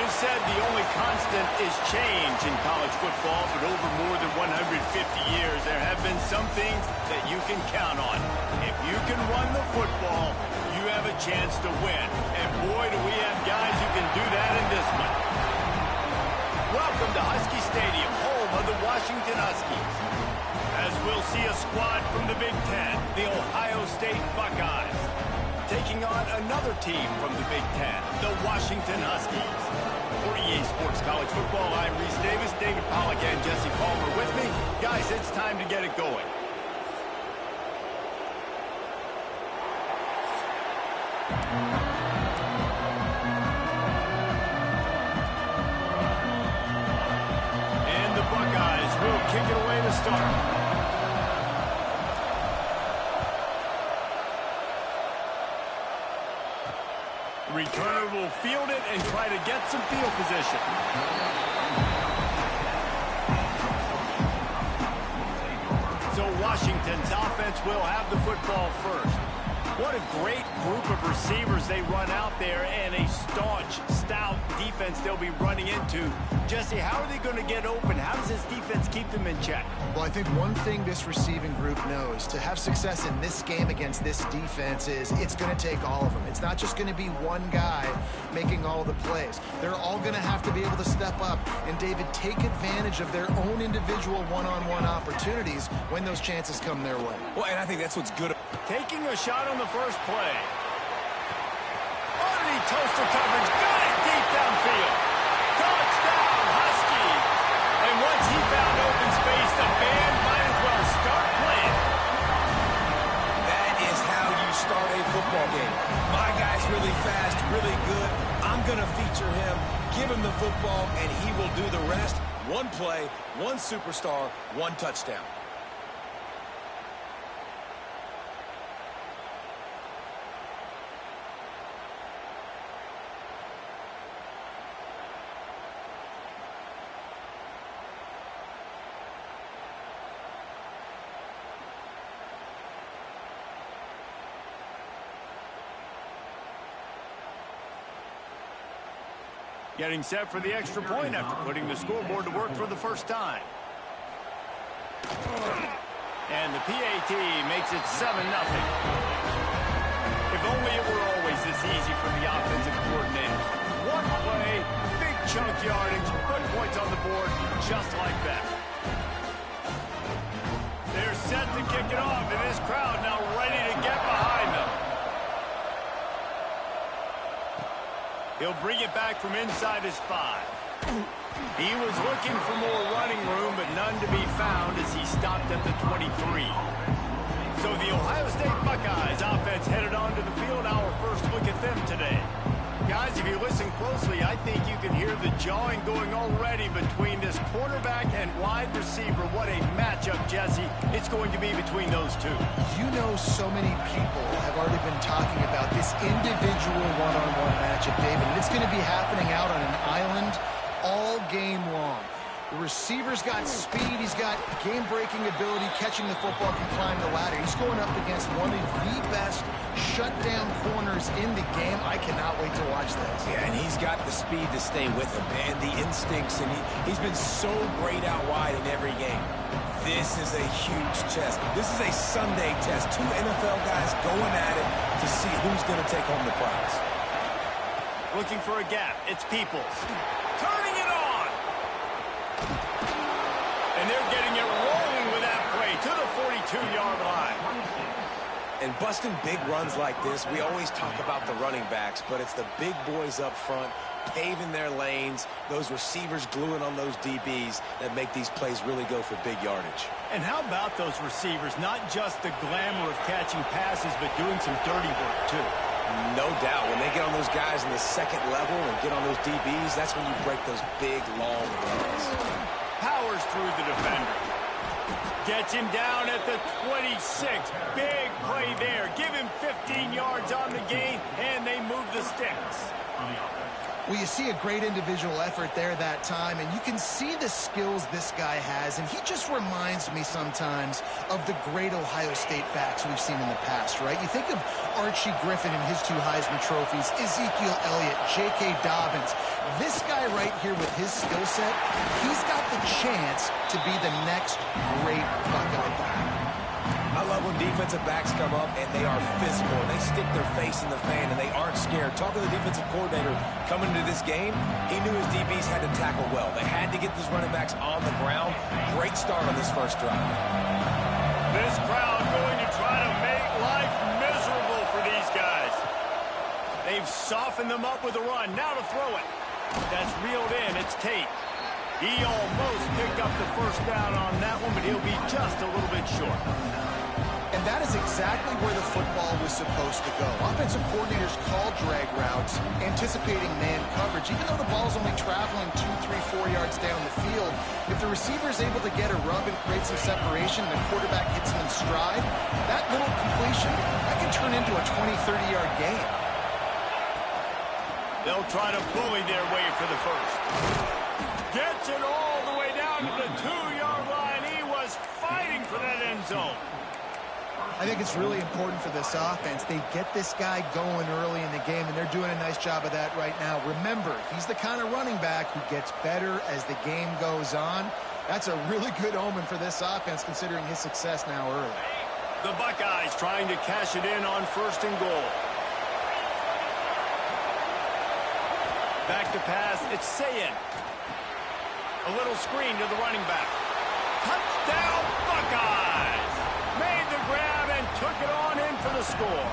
have said the only constant is change in college football, but over more than 150 years, there have been some things that you can count on. If you can run the football, you have a chance to win. And boy, do we have guys who can do that in this one. Welcome to Husky Stadium, home of the Washington Huskies. As we'll see a squad from the Big Ten, the Ohio State Buckeyes, taking on another team from the Big Ten, the Washington Huskies. For EA Sports College Football, I'm Reese Davis, David Pollack, and Jesse Palmer with me. Guys, it's time to get it going. And the Buckeyes will kick it away to start. Returner will field it and try to get some field position. So Washington's offense will have the football first. What a great group of receivers they run out there, and a staunch, stout defense they'll be running into. Jesse, how are they going to get open? How does this defense keep them in check? Well, I think one thing this receiving group knows to have success in this game against this defense is it's going to take all of them. It's not just going to be one guy making all the plays. They're all going to have to be able to step up and, David, take advantage of their own individual one-on-one opportunities when those chances come their way. Well, and I think that's what's good. Taking a shot on the first play. Underneath toaster coverage. Got it deep downfield. Touchdown, Huskies. And once he found open space, the band might as well start playing. That is how you start a football game. My guy's really fast, really good. I'm going to feature him, give him the football, and he will do the rest. One play, one superstar, one touchdown. Getting set for the extra point after putting the scoreboard to work for the first time. And the PAT makes it 7-0. If only it were always this easy for the offensive coordinators. One play, big chunk yardage, put points on the board just like that. They're set to kick it off, and this crowd now ready to get behind them. He'll bring it back from inside his 5. He was looking for more running room, but none to be found as he stopped at the 23. So the Ohio State Buckeyes offense headed onto the field. Our first look at them today. Guys, if you listen closely, I think you can hear the jawing going already between this quarterback and wide receiver. What a matchup, Jesse, it's going to be between those two. You know, so many people have already been talking about this individual one-on-one matchup, David, and it's going to be happening out on an island all game long. The receiver's got speed, he's got game-breaking ability, catching the football, can climb the ladder. He's going up against one of the best shutdown corners in the game. I cannot wait to watch this. Yeah, and he's got the speed to stay with him, and the instincts, and he's been so great out wide in every game. This is a huge test. This is a Sunday test. Two NFL guys going at it to see who's going to take home the prize. Looking for a gap. It's Peoples. Turning it on. And they're getting it rolling with that play to the 42-yard line. And busting big runs like this, we always talk about the running backs, but it's the big boys up front, paving their lanes, those receivers gluing on those DBs that make these plays really go for big yardage. And how about those receivers? Not just the glamour of catching passes, but doing some dirty work, too. No doubt. When they get on those guys in the second level and get on those DBs, that's when you break those big, long runs. Powers through the defender. Gets him down at the 26. Big play there. Give him 15 yards on the gain, and they move the sticks. Well, you see a great individual effort there that time, and you can see the skills this guy has, and he just reminds me sometimes of the great Ohio State backs we've seen in the past, right? You think of Archie Griffin and his 2 Heisman trophies, Ezekiel Elliott, J.K. Dobbins. This guy right here with his skill set, he's got the chance to be the next great Buckeye back. I love when defensive backs come up and they are physical. And they stick their face in the fan and they aren't scared. Talking to the defensive coordinator coming into this game, he knew his DBs had to tackle well. They had to get these running backs on the ground. Great start on this first drive. This crowd going to try to make life miserable for these guys. They've softened them up with a run. Now to throw it. That's reeled in. It's Tate. He almost picked up the first down on that one, but he'll be just a little bit short. And that is exactly where the football was supposed to go. Offensive coordinators call drag routes, anticipating man coverage. Even though the ball's only traveling 2, 3, 4 yards down the field, if the receiver is able to get a rub and create some separation, and the quarterback hits him in stride, that little completion, that can turn into a 20, 30-yard gain. They'll try to bully their way for the first. Gets it all the way down to the 2-yard line. He was fighting for that end zone. I think it's really important for this offense. They get this guy going early in the game, and they're doing a nice job of that right now. Remember, he's the kind of running back who gets better as the game goes on. That's a really good omen for this offense, considering his success now early. The Buckeyes trying to cash it in on 1st and goal. Back to pass, it's Sayin. A little screen to the running back. Touchdown, Buckeyes! Made the grab and took it on in for the score.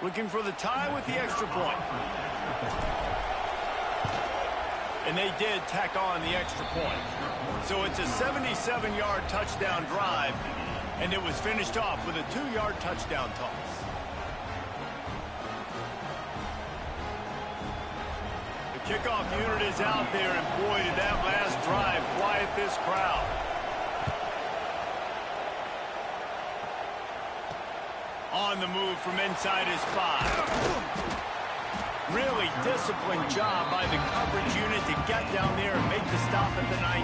Looking for the tie with the extra point. And they did tack on the extra point. So it's a 77-yard touchdown drive, and it was finished off with a 2-yard touchdown toss. The kickoff unit is out there, and boy, did that last drive quiet this crowd. On the move from inside his 5. Really disciplined job by the coverage unit to get down there and make the stop at the 19.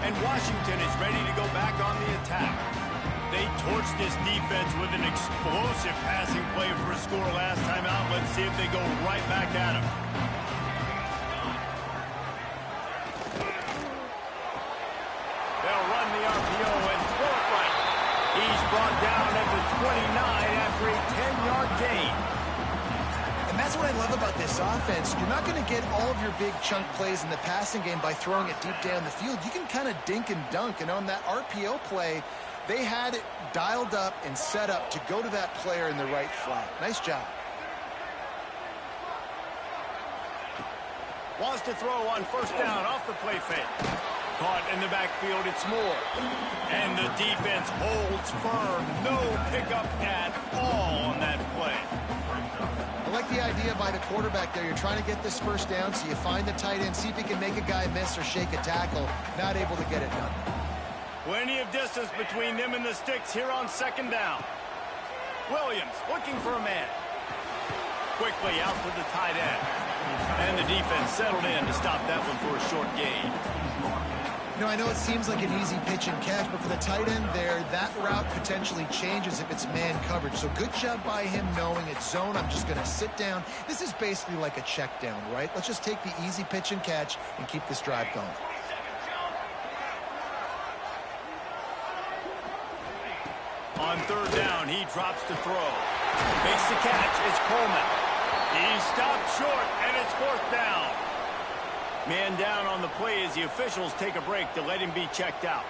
And Washington is ready to go back on the attack. They torched this defense with an explosive passing play for a score last time out. Let's see if they go right back at him. They'll run the RPO and throw it right. He's brought down at the 29 after a 10-yard gain. And that's what I love about this offense. You're not going to get all of your big chunk plays in the passing game by throwing it deep down the field. You can kind of dink and dunk. And on that RPO play, they had it dialed up and set up to go to that player in the right flat. Nice job. Wants to throw on 1st down off the play fake. Caught in the backfield, it's Moore. And the defense holds firm. No pickup at all on that play. I like the idea by the quarterback there. You're trying to get this 1st down, so you find the tight end, see if he can make a guy miss or shake a tackle. Not able to get it done. Plenty of distance between them and the sticks here on 2nd down. Williams looking for a man. Quickly out to the tight end. And the defense settled in to stop that one for a short gain. You know, I know it seems like an easy pitch and catch, but for the tight end there, that route potentially changes if it's man coverage. So good job by him knowing it's zone. I'm just going to sit down. This is basically like a check down, right? Let's just take the easy pitch and catch and keep this drive going. On 3rd down, he drops to throw. Makes the catch. It's Coleman. He stopped short, and it's 4th down. Man down on the play as the officials take a break to let him be checked out.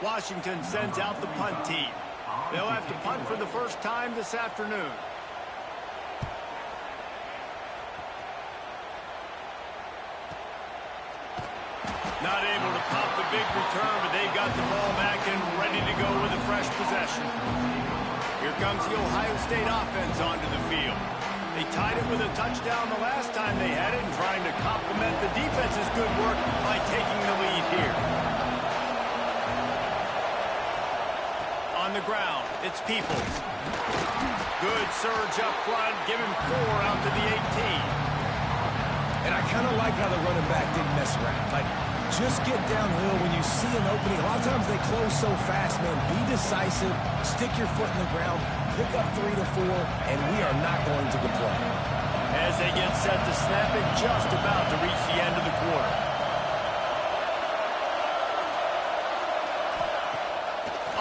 Washington sends out the punt team. They'll have to punt for the first time this afternoon. Not able to pop the big return, but they've got the ball back and ready to go with a fresh possession. Here comes the Ohio State offense onto the field. They tied it with a touchdown the last time they had it and trying to complement the defense's good work by taking the lead here. On the ground, it's Peoples. Good surge up front, give him 4 out to the 18. And I kind of like how the running back didn't mess around. Like, just get downhill when you see an opening. A lot of times they close so fast, man. Be decisive, stick your foot in the ground, pick up 3 to 4, and we are not going to complain. As they get set to snap it, just about to reach the end of the quarter.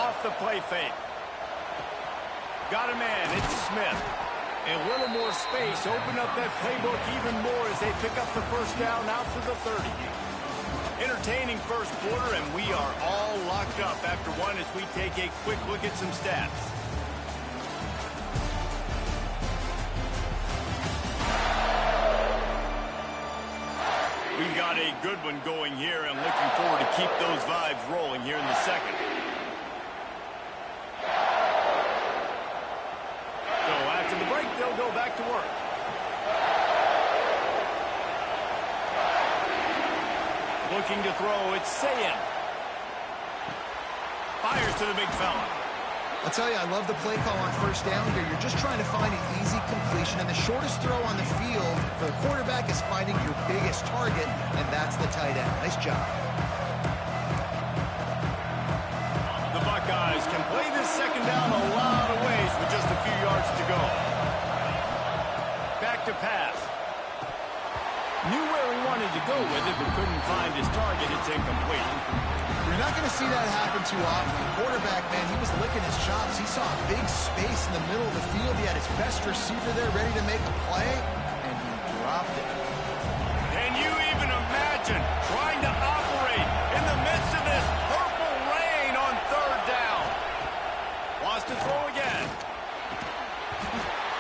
Off the play fake. Got a man, it's Smith. A little more space, open up that playbook even more as they pick up the first down out to the 30. Entertaining first quarter, and we are all locked up after one as we take a quick look at some stats. We've got a good one going here and looking forward to keep those vibes rolling here in the second. So after the break, they'll go back to work. Looking to throw, it's Sayin. Fires to the big fella. I'll tell you, I love the play call on first down here. You're just trying to find an easy completion, and the shortest throw on the field for the quarterback is finding your biggest target, and that's the tight end. Nice job. The Buckeyes can play this second down a lot of ways with just a few yards to go. Back to pass. Knew where he wanted to go with it, but couldn't find his target. It's incomplete. You're not going to see that happen too often. The quarterback, man, he was licking his chops. He saw a big space in the middle of the field. He had his best receiver there ready to make a play, and he dropped it. Can you even imagine trying to operate in the midst of this purple rain on third down? Wants to throw again.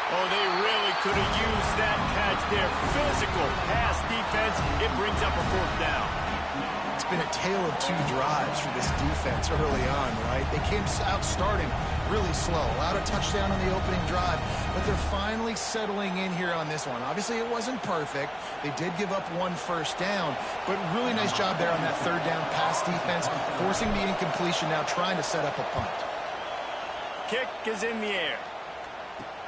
Oh, they really could have used that catch there. Physical pass defense. It brings up a fourth down. It's been a tale of 2 drives for this defense early on, right? They came out starting really slow. Allowed a touchdown on the opening drive, but they're finally settling in here on this one. Obviously, it wasn't perfect. They did give up 1 first down, but really nice job there on that third down pass defense, forcing the incompletion, now trying to set up a punt. Kick is in the air.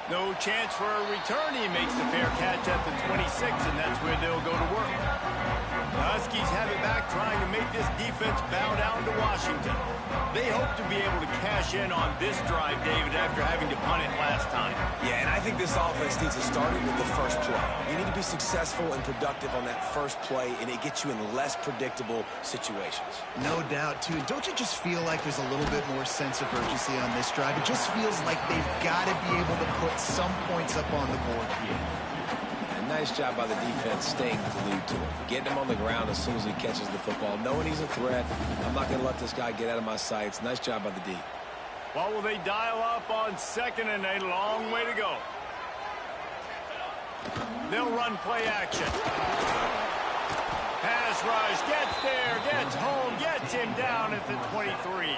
No chance for a return. He makes the fair catch at the 26, and that's where they'll go to work. The Huskies have it back, trying to make this defense bow down to Washington. They hope to be able to cash in on this drive, David, after having to punt it last time. Yeah, and I think this offense needs to start it with the first play. You need to be successful and productive on that first play, and it gets you in less predictable situations. No doubt, too. Don't you just feel like there's a little bit more sense of urgency on this drive? It just feels like they've got to be able to put some points up on the board here. And nice job by the defense staying glued to him. Getting him on the ground as soon as he catches the football. Knowing he's a threat, I'm not going to let this guy get out of my sights. Nice job by the D. What will they dial up on second, and a long way to go. They'll run play action. Pass rush, gets there, gets home, gets him down at the 23.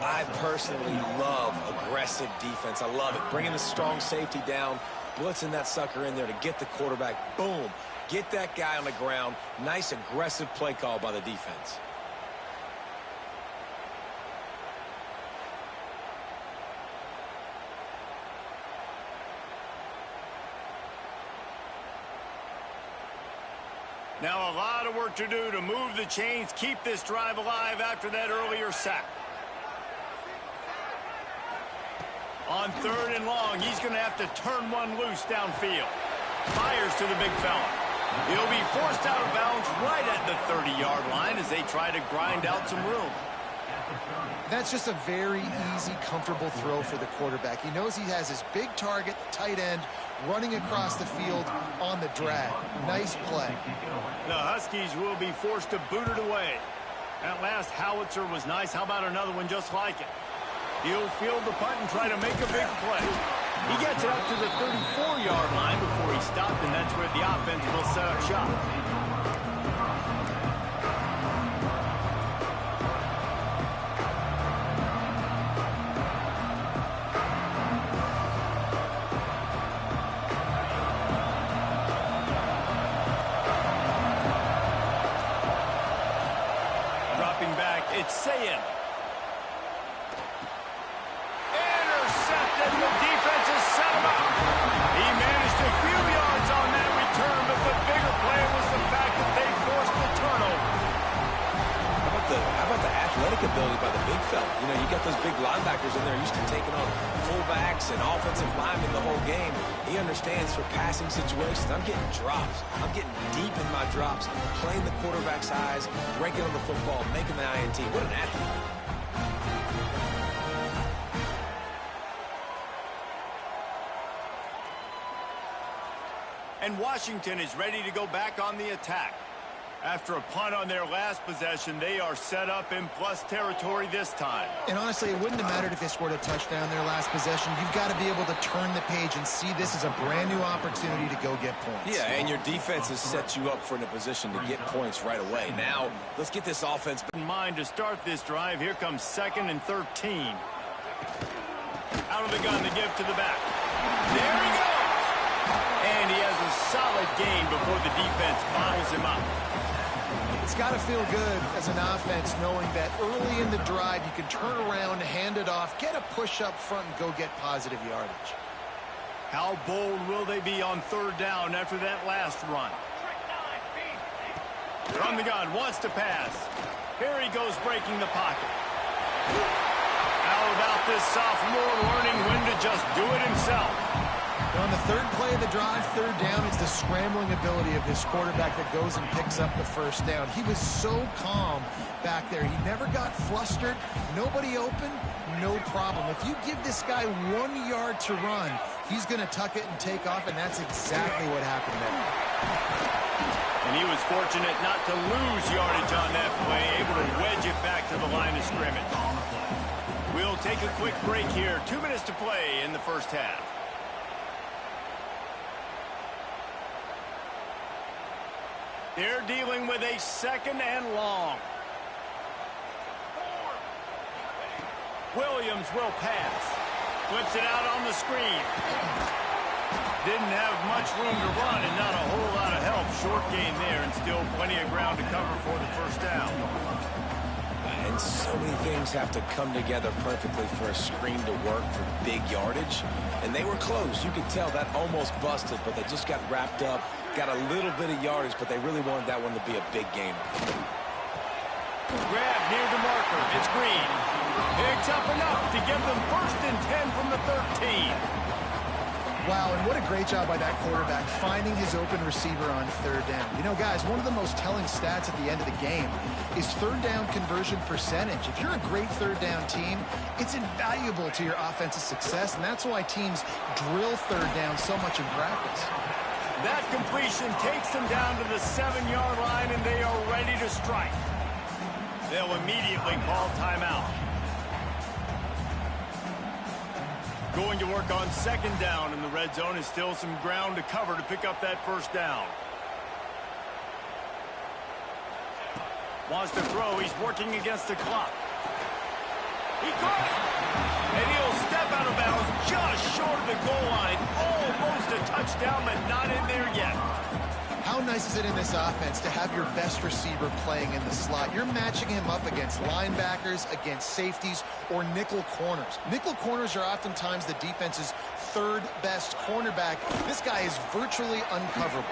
I personally love aggressive defense. I love it. Bringing the strong safety down, blitzing that sucker in there to get the quarterback. Boom. Get that guy on the ground. Nice aggressive play call by the defense. Now a lot of work to do to move the chains, keep this drive alive after that earlier sack. On third and long, he's going to have to turn one loose downfield. Fires to the big fella. He'll be forced out of bounds right at the 30-yard line as they try to grind out some room. That's just a very easy, comfortable throw for the quarterback. He knows he has his big target, the tight end, running across the field on the drag. Nice play. The Huskies will be forced to boot it away. That last howitzer was nice. How about another one just like it? He'll field the punt and try to make a big play. He gets it up to the 34-yard line before he stopped, and that's where the offense will set up shop. Dropping back, it's Sayin. Intercepted. The defense has set him up. He managed a few yards on that return, but the bigger play was the fact that they forced the turnover. How about the athletic ability by the big fella? You know, you got those big linebackers in there used to taking on fullbacks and offensive linemen the whole game. He understands for passing situations. I'm getting drops. I'm getting deep in my drops, playing the quarterback's eyes, breaking on the football, making the INT. What an athlete. And Washington is ready to go back on the attack. After a punt on their last possession, they are set up in plus territory this time. And honestly, it wouldn't have mattered if they scored a touchdown their last possession. You've got to be able to turn the page and see this as a brand new opportunity to go get points. Yeah, and your defense has set you up for in a position to get points right away. Now, let's get this offense in mind to start this drive. Here comes 2nd and 13. Out of the gun to give to the back. There he goes. And he has a solid gain before the defense bottles him up. It's got to feel good as an offense knowing that early in the drive you can turn around, hand it off, get a push up front, and go get positive yardage. How bold will they be on 3rd down after that last run? From the gun, wants to pass. Here he goes breaking the pocket. How about this sophomore learning when to just do it himself? On the 3rd play of the drive, 3rd down, it's the scrambling ability of this quarterback that goes and picks up the 1st down. He was so calm back there. He never got flustered. Nobody open, no problem. If you give this guy 1 yard to run, he's going to tuck it and take off, and that's exactly what happened there. And he was fortunate not to lose yardage on that play, able to wedge it back to the line of scrimmage. We'll take a quick break here. 2 minutes to play in the 1st half. They're dealing with a 2nd and long. Williams will pass. Flips it out on the screen. Didn't have much room to run and not a whole lot of help. Short gain there and still plenty of ground to cover for the 1st down. And so many things have to come together perfectly for a screen to work for big yardage. And they were close. You could tell that almost busted, but they just got wrapped up, got a little bit of yardage, but they really wanted that one to be a big gainer. Grab near the marker. It's Green. Picks up enough to give them 1st and 10 from the 13. Wow, and what a great job by that quarterback finding his open receiver on 3rd down. You know, guys, one of the most telling stats at the end of the game is 3rd down conversion percentage. If you're a great 3rd down team, it's invaluable to your offensive success, and that's why teams drill 3rd down so much in practice. That completion takes them down to the 7-yard line, and they are ready to strike. They'll immediately call timeout. Going to work on 2nd down in the red zone is still some ground to cover to pick up that 1st down. Wants to throw. He's working against the clock. He caught it. And he'll step out of bounds just short of the goal line. Almost a touchdown, but not in there yet. How nice is it in this offense to have your best receiver playing in the slot? You're matching him up against linebackers, against safeties, or nickel corners. Nickel corners are oftentimes the defense's 3rd best cornerback. This guy is virtually uncoverable.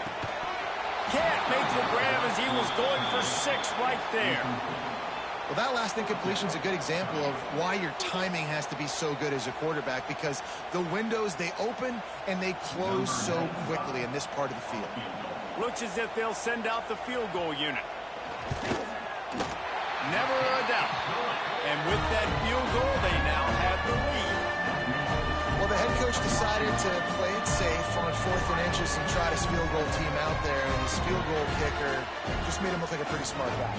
Can't make the grab as he was going for 6 right there. Well, that last incompletion is a good example of why your timing has to be so good as a quarterback, because the windows, they open and they close so quickly in this part of the field. Looks as if they'll send out the field goal unit. Never a doubt. And with that field goal, they now have the lead. Well, the head coach decided to play it safe on 4th and inches and try his field goal team out there, and his field goal kicker just made him look like a pretty smart guy.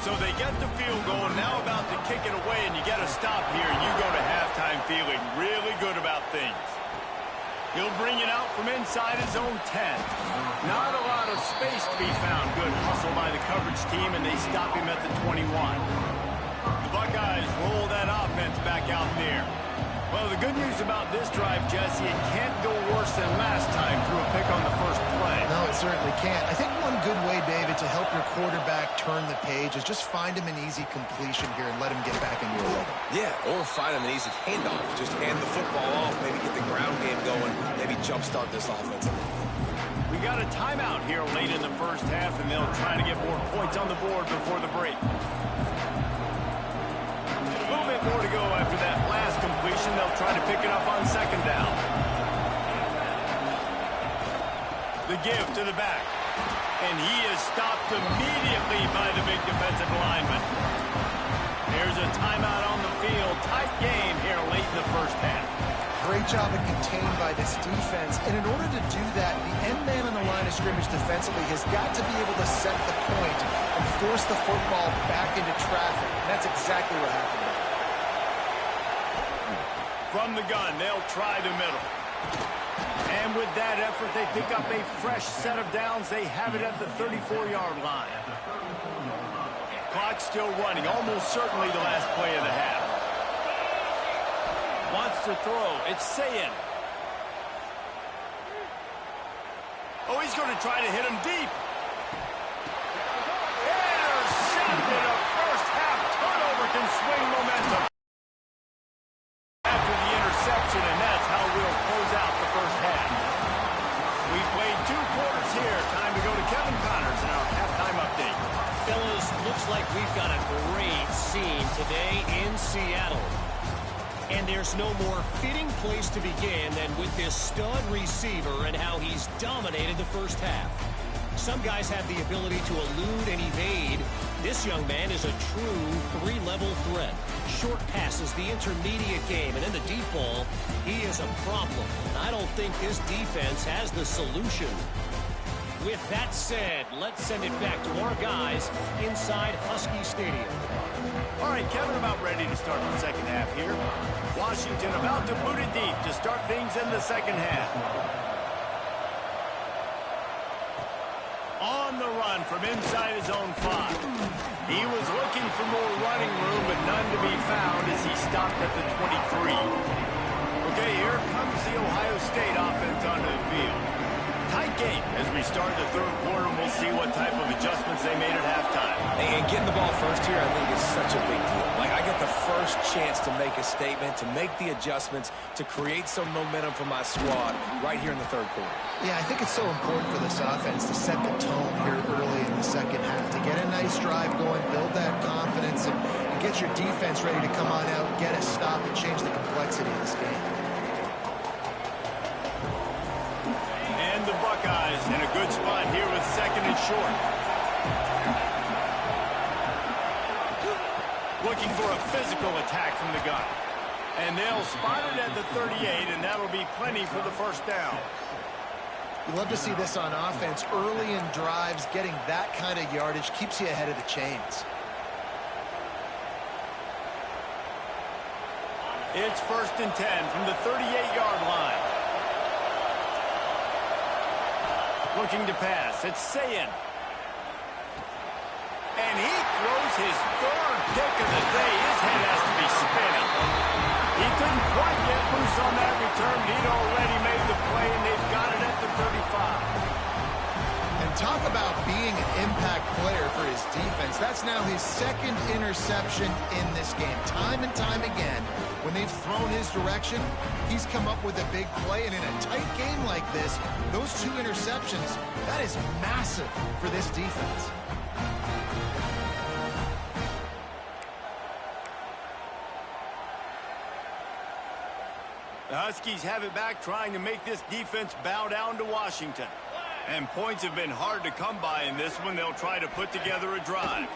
So they get the field goal, now about to kick it away, and you get a stop here. You go to halftime feeling really good about things. He'll bring it out from inside his own 10. Not a lot of space to be found. Good hustle by the coverage team, and they stop him at the 21. The Buckeyes roll that offense back out there. Well, the good news about this drive, Jesse, it can't go worse than last time through a pick on the first play. No, it certainly can't. I think one good way, David, to help your quarterback turn the page is just find him an easy completion here and let him get back into a rhythm. Yeah, or find him an easy handoff. Just hand the football off, maybe get the ground game going, maybe jumpstart this offense. We got a timeout here late in the first half, and they'll try to get more points on the board before the break. A little bit more to go after that last completion. They'll try to pick it up on second down. The give to the back. And he is stopped immediately by the big defensive lineman. There's a timeout on the field. Tight game here late in the first half. Great job of contained by this defense. And in order to do that, the end man on the line of scrimmage defensively has got to be able to set the point and force the football back into traffic. And that's exactly what happened. From the gun, they'll try the middle. And with that effort, they pick up a fresh set of downs. They have it at the 34-yard line. Clock still running, almost certainly the last play of the half. Wants to throw. It's Sayin. Oh, he's going to try to hit him deep. Intercepted. A first half turnover can swing momentum. After the interception, and that's how we'll close out the first half. We played 2 quarters here. Time to go to Kevin Connors in our halftime update. Fellas, looks like we've got a great scene today in Seattle. And there's no more fitting place to begin than with this stud receiver and how he's dominated the first half. Some guys have the ability to elude and evade. This young man is a true 3-level threat. Short passes, the intermediate game, and in the deep ball, he is a problem. And I don't think this defense has the solution. With that said, let's send it back to our guys inside Husky Stadium. All right, Kevin, about ready to start the second half here. Washington about to boot it deep to start things in the second half. On the run from inside his own 5. He was looking for more running room, but none to be found as he stopped at the 23. Okay, here comes the Ohio State offense onto the field. Tight game as we start the third quarter, and we'll see what type of adjustments they made at halftime. And getting the ball first here, I think, is such a big deal. Like, I get the first chance to make a statement, to make the adjustments, to create some momentum for my squad right here in the third quarter. Yeah, I think it's so important for this offense to set the tone here early in the second half, to get a nice drive going, build that confidence, and get your defense ready to come on out, get a stop, and change the complexity of this game. And the Buckeyes in a good spot here with second and short. Looking for a physical attack from the gun. And they'll spot it at the 38, and that'll be plenty for the first down. You love to see this on offense. Early in drives, getting that kind of yardage keeps you ahead of the chains. It's first and 10 from the 38-yard line. Looking to pass. It's Sayin. And he throws his third pick of the day. His head has to be spinning. He couldn't quite get loose on that return. He'd already made the play, and they've got it at the 35. And talk about being an impact player for his defense. That's now his second interception in this game. Time and time again, when they've thrown his direction, he's come up with a big play. And in a tight game like this, those 2 interceptions, that is massive for this defense. The Huskies have it back, trying to make this defense bow down to Washington. And points have been hard to come by in this one. They'll try to put together a drive.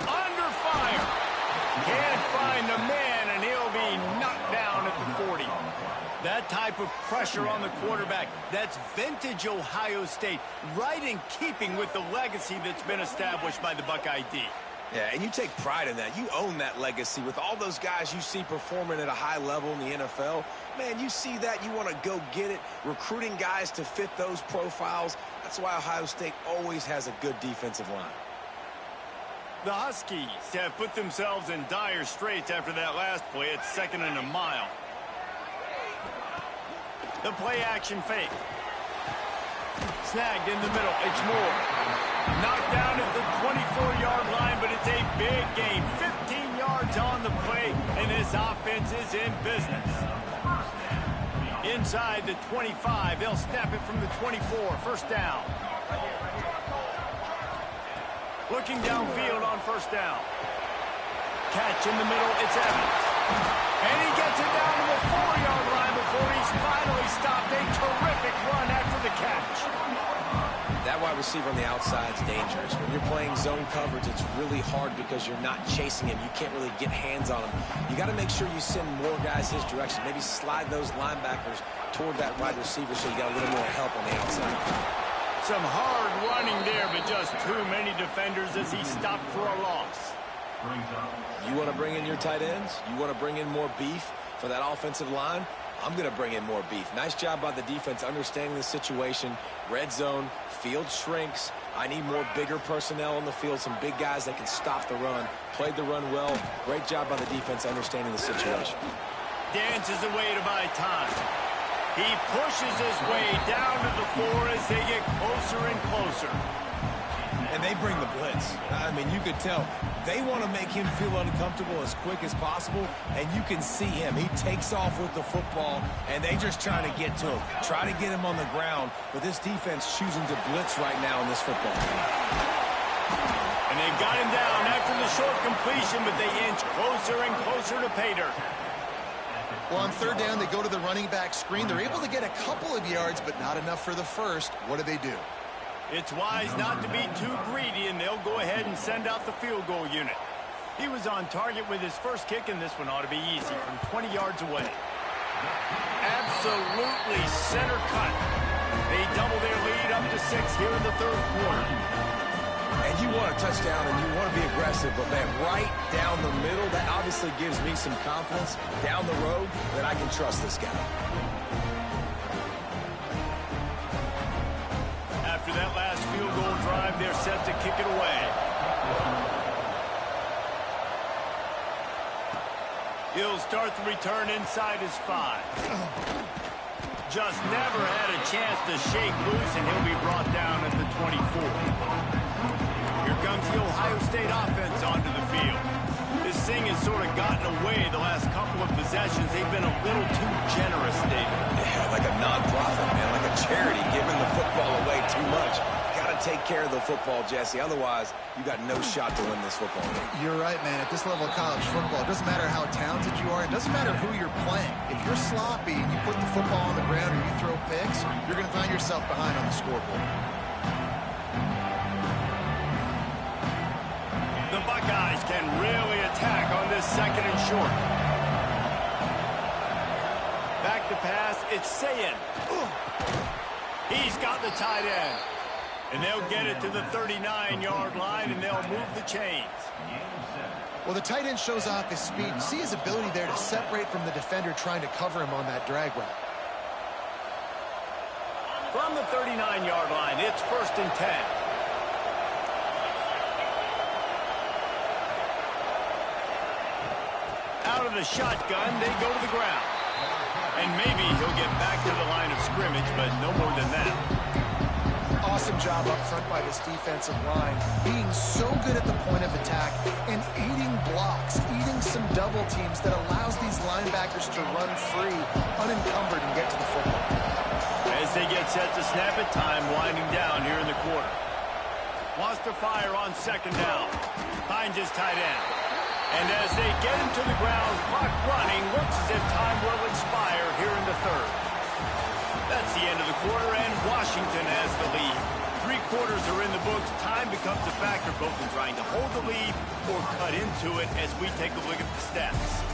Under fire. Can't find the man, and he'll be knocked down at the 40. That type of pressure on the quarterback, that's vintage Ohio State, right in keeping with the legacy that's been established by the Buckeye D. Yeah, and you take pride in that. You own that legacy with all those guys you see performing at a high level in the NFL. Man, you see that, you want to go get it, recruiting guys to fit those profiles. That's why Ohio State always has a good defensive line. The Huskies have put themselves in dire straits after that last play. It's 2nd and a mile. The play action fake. Snagged in the middle. It's Moore. Knocked down at the 24-yard line, but it's a big gain. 15 yards on the play, and this offense is in business. Inside the 25, they'll snap it from the 24. First down. Looking downfield on first down. Catch in the middle, it's Evans. And he gets it down to the 4-yard line before he's finally stopped. A terrific run after the catch. That wide receiver on the outside is dangerous. When you're playing zone coverage, it's really hard because you're not chasing him. You can't really get hands on him. You got to make sure you send more guys his direction. Maybe slide those linebackers toward that wide receiver so you got a little more help on the outside. Some hard running there, but just too many defenders as he stopped for a loss. You want to bring in your tight ends? You want to bring in more beef for that offensive line? I'm going to bring in more beef. Nice job by the defense understanding the situation. Red zone, field shrinks. I need more bigger personnel on the field, some big guys that can stop the run. Played the run well. Great job by the defense understanding the situation. Dances away to buy time. He pushes his way down to the 4 as they get closer and closer. And they bring the blitz. I mean, you could tell they want to make him feel uncomfortable as quick as possible, and you can see him. He takes off with the football, and they just try to get to him, try to get him on the ground, but this defense choosing to blitz right now in this football game. And they've got him down after the short completion, but they inch closer and closer to pay dirt. Well, on third down, they go to the running back screen. They're able to get a couple of yards, but not enough for the first. What do? It's wise not to be too greedy, and they'll go ahead and send out the field goal unit. He was on target with his first kick, and this one ought to be easy from 20 yards away. Absolutely center cut. They double their lead up to 6 here in the third quarter. And you want a touchdown, and you want to be aggressive, but, man, right down the middle, that obviously gives me some confidence down the road that I can trust this guy. After that last field goal drive, they're set to kick it away. He'll start the return inside his 5. Just never had a chance to shake loose, and he'll be brought down at the 24. Here comes the Ohio State offense onto the field. This thing has sort of gotten away the last couple of possessions. They've been a little too generous, David. Yeah, like a nonprofit, man, like a charity, giving the football away too much. Got to take care of the football, Jesse. Otherwise, you got no shot to win this football game. You're right, man. At this level of college football, it doesn't matter how talented you are. It doesn't matter who you're playing. If you're sloppy and you put the football on the ground or you throw picks, you're going to find yourself behind on the scoreboard. The Buckeyes can really attack on this 2nd and short. Back to pass, it's Sayin. He's got the tight end. And they'll get it to the 39-yard line, and they'll move the chains. Well, the tight end shows off his speed. You see his ability there to separate from the defender trying to cover him on that drag route. From the 39-yard line, it's 1st and 10. Out of the shotgun, they go to the ground. And maybe he'll get back to the line of scrimmage, but no more than that. Awesome job up front by this defensive line, being so good at the point of attack and eating blocks, eating some double teams that allows these linebackers to run free, unencumbered, and get to the football. As they get set to snap it, time winding down here in the quarter. Wants to fire on 2nd down. Finds his tight end. And as they get him to the ground, clock running, looks as if time will expire here in the 3rd. That's the end of the quarter, and Washington has the lead. 3 quarters are in the books. Time becomes a factor, both in trying to hold the lead or cut into it as we take a look at the stats.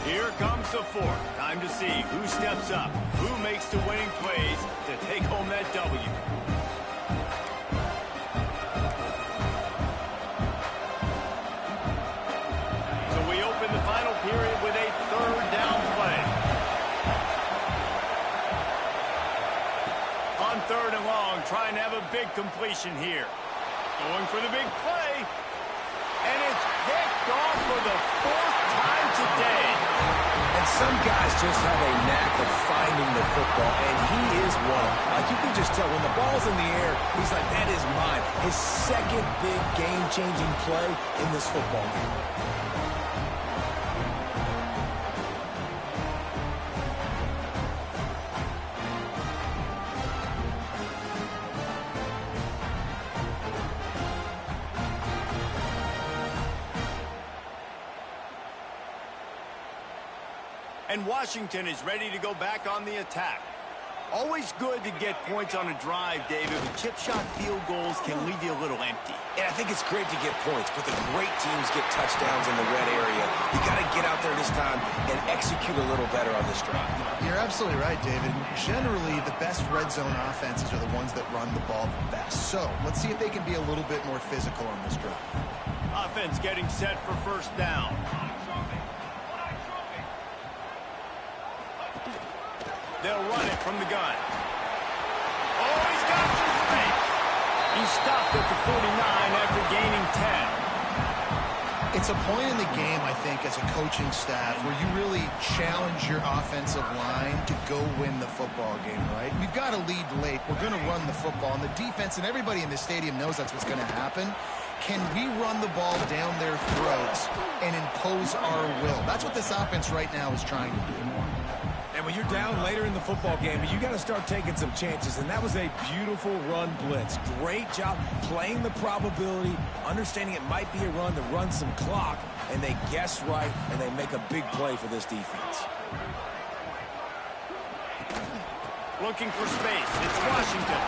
Here comes the fourth. Time to see who steps up, who makes the winning plays to take home that W. So we open the final period with a third down play. On third and long, trying to have a big completion here. Going for the big play. And it's picked off for the fourth time today. And some guys just have a knack of finding the football, and he is one. Like, you can just tell when the ball's in the air, he's like, that is mine. His second big game-changing play in this football game. And Washington is ready to go back on the attack. Always good to get points on a drive, David, but chip shot field goals can leave you a little empty. And I think it's great to get points, but the great teams get touchdowns in the red area. You got to get out there this time and execute a little better on this drive. You're absolutely right, David. Generally, the best red zone offenses are the ones that run the ball the best. So let's see if they can be a little bit more physical on this drive. Offense getting set for first down. They'll run it from the gun. Oh, he's got some space. He stopped at the 49 after gaining 10. It's a point in the game, I think, as a coaching staff where you really challenge your offensive line to go win the football game, right? We've got to lead late. We're going to run the football. And the defense and everybody in the stadium knows that's what's going to happen. Can we run the ball down their throats and impose our will? That's what this offense right now is trying to do. And when you're down later in the football game, you got to start taking some chances. And that was a beautiful run blitz. Great job playing the probability, understanding it might be a run to run some clock. And they guess right, and they make a big play for this defense. Looking for space. It's Washington.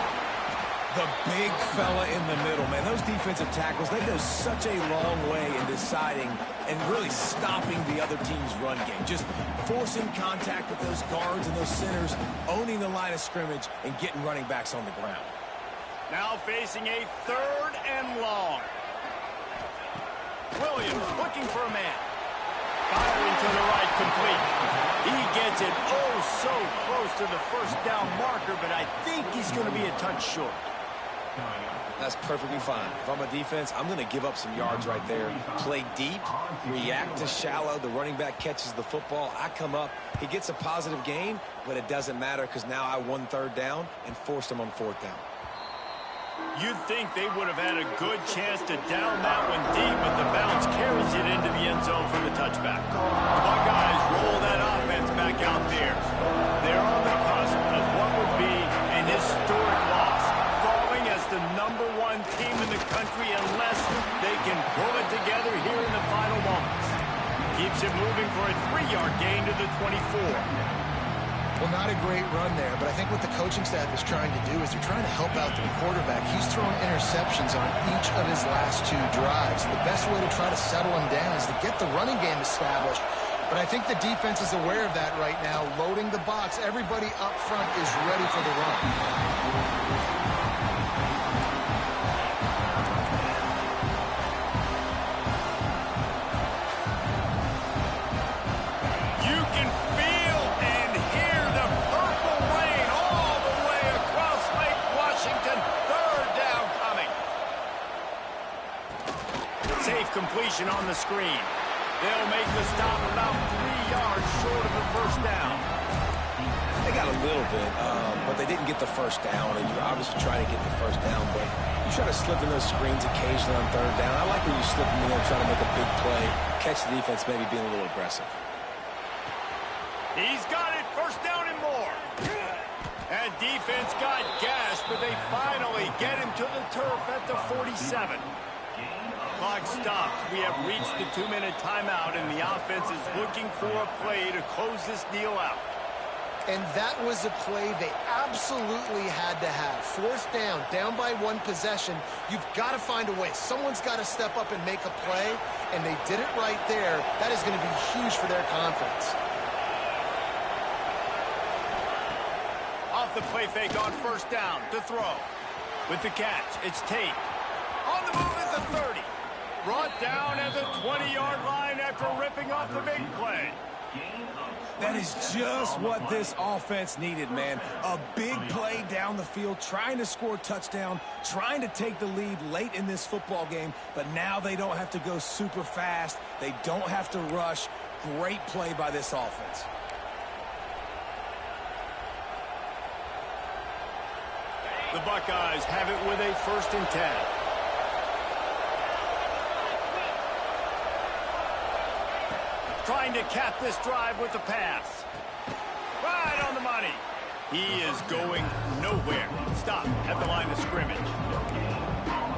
The big fella in the middle, man. Those defensive tackles, they go such a long way in deciding and really stopping the other team's run game. Just forcing contact with those guards and those centers, owning the line of scrimmage, and getting running backs on the ground. Now facing a third and long. Williams looking for a man. Firing to the right, complete. He gets it oh so close to the first down marker, but I think he's going to be a touch short. That's perfectly fine. If I'm a defense, I'm going to give up some yards right there. Play deep, react to shallow. The running back catches the football. I come up. He gets a positive gain, but it doesn't matter because now I won third down and forced him on fourth down. You'd think they would have had a good chance to down that one deep, but the bounce carries it into the end zone for the touchback. The Buckeyes roll that offense back out there. They're on the cusp of what would be an historic loss, falling as the #1 team in the country unless they can pull it together here in the final moments. Keeps it moving for a 3-yard gain to the 24. Well, not a great run there, but I think what the coaching staff is trying to do is they're trying to help out their quarterback. He's thrown interceptions on each of his last 2 drives. The best way to try to settle him down is to get the running game established. But I think the defense is aware of that right now, loading the box. Everybody up front is ready for the run. Completion on the screen. They'll make the stop about 3 yards short of the first down. They got a little bit, but they didn't get the first down, and you're obviously trying to get the first down, but you try to slip in those screens occasionally on third down. I like when you slip them in there trying to make a big play, catch the defense maybe being a little aggressive. He's got it, first down and more. And defense got gashed, but they finally get him to the turf at the 47. Clock stops. We have reached the 2-minute timeout, and the offense is looking for a play to close this deal out. And that was a play they absolutely had to have. Fourth down, down by one possession. You've got to find a way. Someone's got to step up and make a play, and they did it right there. That is going to be huge for their confidence. Off the play fake on first down to throw. With the catch, it's Tate. On the move is the 30. Brought down at the 20-yard line after ripping off the big play. That is just what this offense needed, man. A big play down the field, trying to score a touchdown, trying to take the lead late in this football game, but now they don't have to go super fast. They don't have to rush. Great play by this offense. The Buckeyes have it with a 1st and 10. Trying to cap this drive with the pass. Right on the money. He is going nowhere. Stop at the line of scrimmage.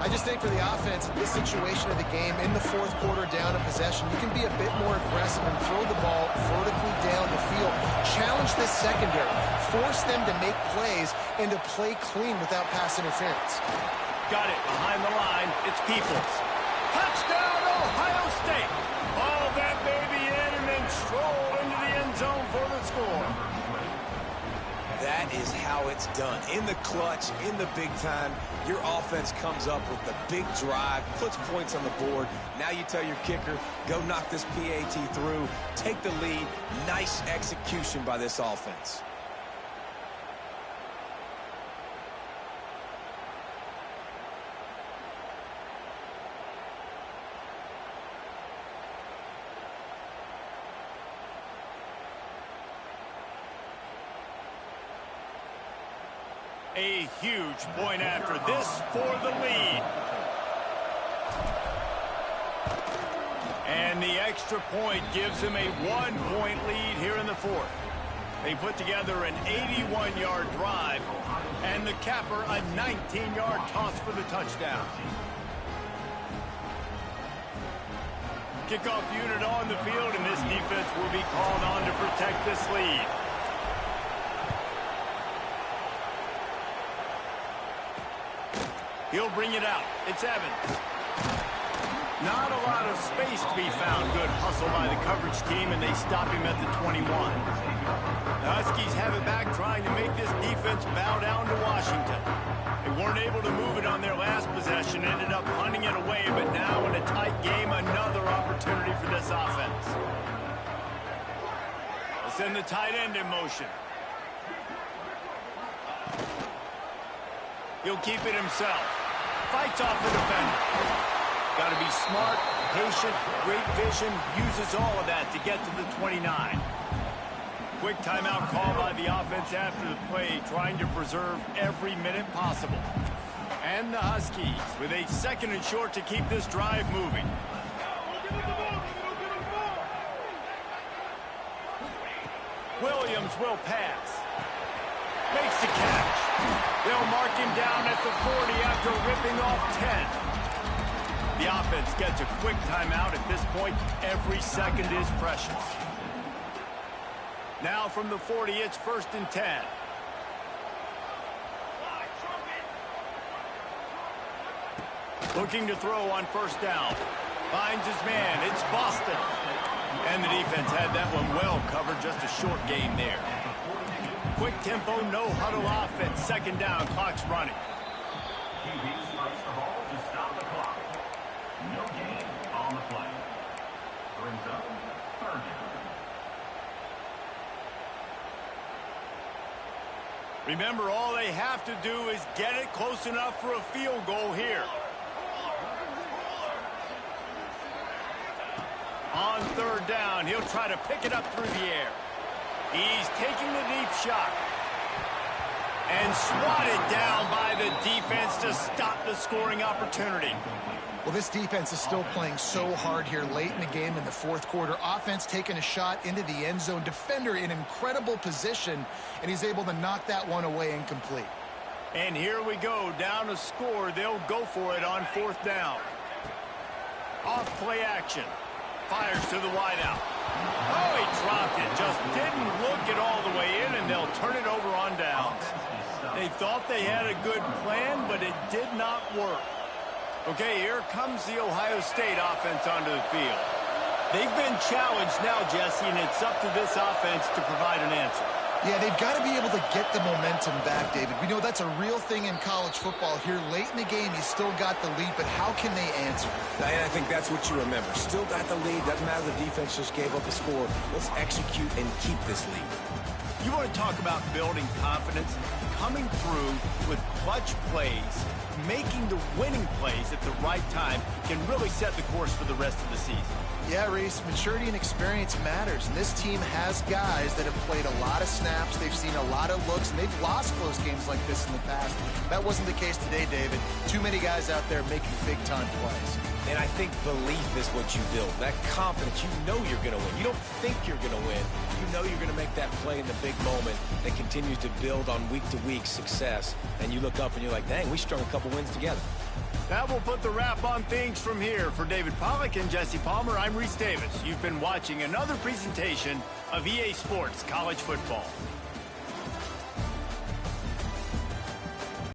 I just think for the offense, in this situation of the game, in the fourth quarter down a possession, you can be a bit more aggressive and throw the ball vertically down the field. Challenge this secondary. Force them to make plays and to play clean without pass interference. Got it behind the line. It's Peoples. Touchdown, Ohio State. All that baby in and then stroll into the end zone for the score. That is how it's done. In the clutch, in the big time, your offense comes up with the big drive, puts points on the board. Now you tell your kicker, go knock this PAT through, take the lead. Nice execution by this offense. A huge point after this for the lead. And the extra point gives them a 1-point lead here in the fourth. They put together an 81-yard drive, and the capper a 19-yard toss for the touchdown. Kickoff unit on the field, and this defense will be called on to protect this lead. He'll bring it out. It's Evans. Not a lot of space to be found. Good hustle by the coverage team, and they stop him at the 21. The Huskies have it back, trying to make this defense bow down to Washington. They weren't able to move it on their last possession, ended up punting it away, but now in a tight game, another opportunity for this offense. Let's send the tight end in motion. He'll keep it himself. Fights off the defender. Got to be smart, patient, great vision, uses all of that to get to the 29. Quick timeout call by the offense after the play, trying to preserve every minute possible. And the Huskies with a 2nd and short to keep this drive moving. Williams will pass. Makes the catch. They'll mark him down at the 40 after ripping off 10. The offense gets a quick timeout. At this point, every second is precious. Now from the 40, it's 1st and 10. Looking to throw on first down. Finds his man. It's Boston. And the defense had that one well covered. Just a short gain there. Quick tempo, no huddle offense. 2nd down, clock's running. Strikes the ball to stop the clock. No gain on the play. Brings up 3rd down. Remember, all they have to do is get it close enough for a field goal here. On 3rd down, he'll try to pick it up through the air. He's taking the deep shot. And swatted down by the defense to stop the scoring opportunity. Well, this defense is still playing so hard here late in the game in the fourth quarter. Offense taking a shot into the end zone. Defender in incredible position, and he's able to knock that one away incomplete. And here we go, down to score. They'll go for it on 4th down. Off play action. fires to the wideout. Oh, he dropped it. Just didn't look it all the way in, and they'll turn it over on downs. They thought they had a good plan, but it did not work. Okay, here comes the Ohio State offense onto the field. They've been challenged now, Jesse, and it's up to this offense to provide an answer. Yeah, they've got to be able to get the momentum back, David. We know that's a real thing in college football. Here late in the game, you still got the lead, but how can they answer? And I think that's what you remember. Still got the lead. Doesn't matter the defense just gave up a score. Let's execute and keep this lead. You want to talk about building confidence? Coming through with clutch plays, making the winning plays at the right time can really set the course for the rest of the season. Yeah, Reese, maturity and experience matters, and this team has guys that have played a lot of snaps. They've seen a lot of looks, and they've lost close games like this in the past. That wasn't the case today, David. Too many guys out there making big-time plays. And I think belief is what you build. That confidence, you know you're going to win. You don't think you're going to win. You know you're going to make that play in the big moment that continues to build on week-to-week success. And you look up and you're like, dang, we strung a couple wins together. That will put the wrap on things from here. For David Pollack and Jesse Palmer, I'm Reese Davis. You've been watching another presentation of EA Sports College Football.